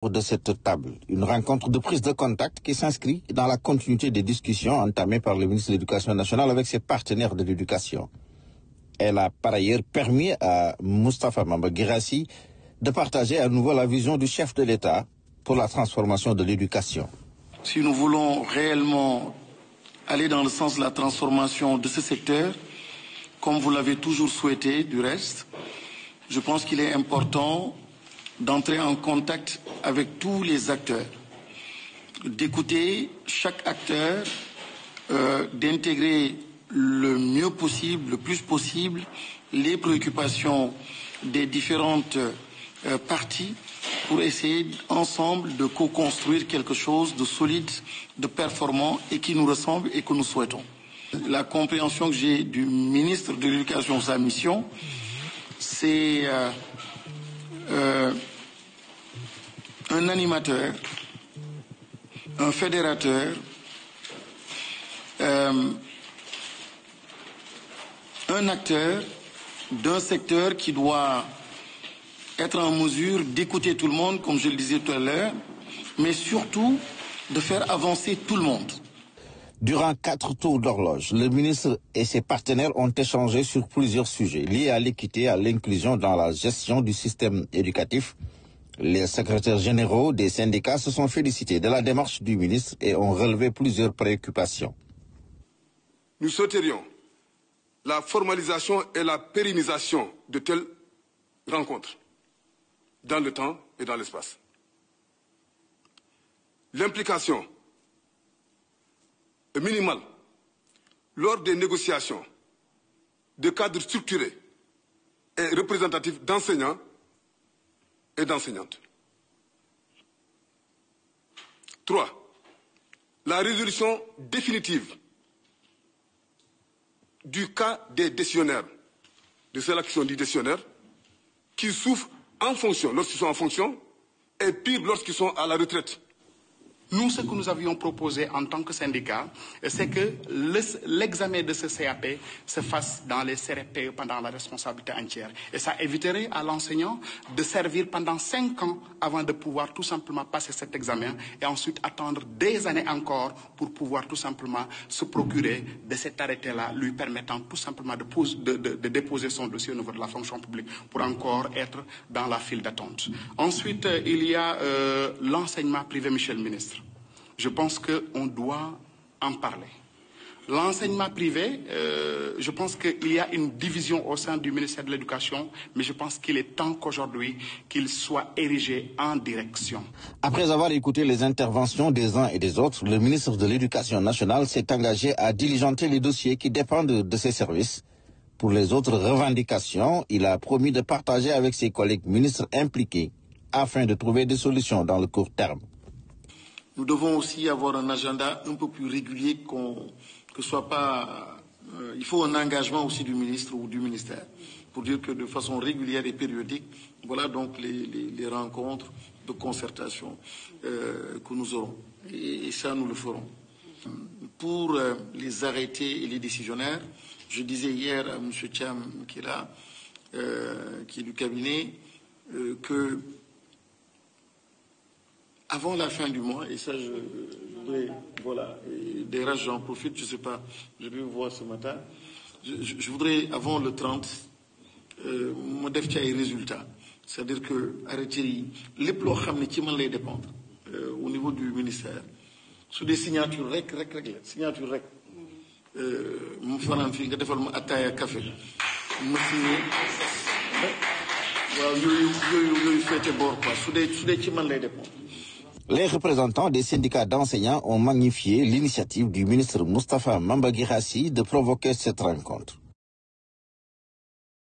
De cette table, une rencontre de prise de contact qui s'inscrit dans la continuité des discussions entamées par le ministre de l'Éducation nationale avec ses partenaires de l'éducation. Elle a par ailleurs permis à Moustapha Mamba Guirassy de partager à nouveau la vision du chef de l'État pour la transformation de l'éducation. Si nous voulons réellement aller dans le sens de la transformation de ce secteur, comme vous l'avez toujours souhaité du reste, je pense qu'il est important d'entrer en contact avec tous les acteurs, d'écouter chaque acteur, d'intégrer le mieux possible, le plus possible, les préoccupations des différentes parties pour essayer ensemble de co-construire quelque chose de solide, de performant et qui nous ressemble et que nous souhaitons. La compréhension que j'ai du ministre de l'Éducation, sa mission, c'est un animateur, un fédérateur, un acteur d'un secteur qui doit être en mesure d'écouter tout le monde, comme je le disais tout à l'heure, mais surtout de faire avancer tout le monde. Durant 4 tours d'horloge, le ministre et ses partenaires ont échangé sur plusieurs sujets liés à l'équité, à l'inclusion dans la gestion du système éducatif. Les secrétaires généraux des syndicats se sont félicités de la démarche du ministre et ont relevé plusieurs préoccupations. Nous souhaiterions la formalisation et la pérennisation de telles rencontres dans le temps et dans l'espace. L'implication minimale lors des négociations de cadres structurés et représentatifs d'enseignants et d'enseignantes. 3. La résolution définitive du cas des décisionnaires, de ceux-là qui sont dits décisionnaires, qui souffrent en fonction, lorsqu'ils sont en fonction, et pire lorsqu'ils sont à la retraite. Nous, ce que nous avions proposé en tant que syndicat, c'est que l'examen de ce CAP se fasse dans les CRP pendant la responsabilité entière. Et ça éviterait à l'enseignant de servir pendant 5 ans avant de pouvoir tout simplement passer cet examen et ensuite attendre des années encore pour pouvoir tout simplement se procurer de cet arrêté-là, lui permettant tout simplement de déposer son dossier au niveau de la fonction publique pour encore être dans la file d'attente. Ensuite, il y a l'enseignement privé, monsieur le ministre. Je pense qu'on doit en parler. L'enseignement privé, je pense qu'il y a une division au sein du ministère de l'Éducation, mais je pense qu'il est temps qu'aujourd'hui, qu'il soit érigé en direction. Après avoir écouté les interventions des uns et des autres, le ministre de l'Éducation nationale s'est engagé à diligenter les dossiers qui dépendent de ses services. Pour les autres revendications, il a promis de partager avec ses collègues ministres impliqués afin de trouver des solutions dans le court terme. Nous devons aussi avoir un agenda un peu plus régulier, que soit pas... il faut un engagement aussi du ministre ou du ministère pour dire que de façon régulière et périodique, voilà donc les rencontres de concertation que nous aurons. Et ça, nous le ferons. Pour les arrêtés et les décisionnaires, je disais hier à M. Thiam, qui est là, qui est du cabinet, que avant la fin du mois, et ça je voudrais, voilà, d'ailleurs j'en profite, je ne sais pas, je vais vous voir ce matin, je voudrais avant le 30, me def ci ay résultats, c'est-à-dire que arrêté yi lépp loo xam ne ci man lay dépendre au niveau du ministère su dee signature rek la signature rek mu fanaan fii nga defal ma attaaya café ma signé waaw yooyu féete boor quoi su dee ci man lay dépendre. Les représentants des syndicats d'enseignants ont magnifié l'initiative du ministre Moustapha Mamba Guirassy de provoquer cette rencontre.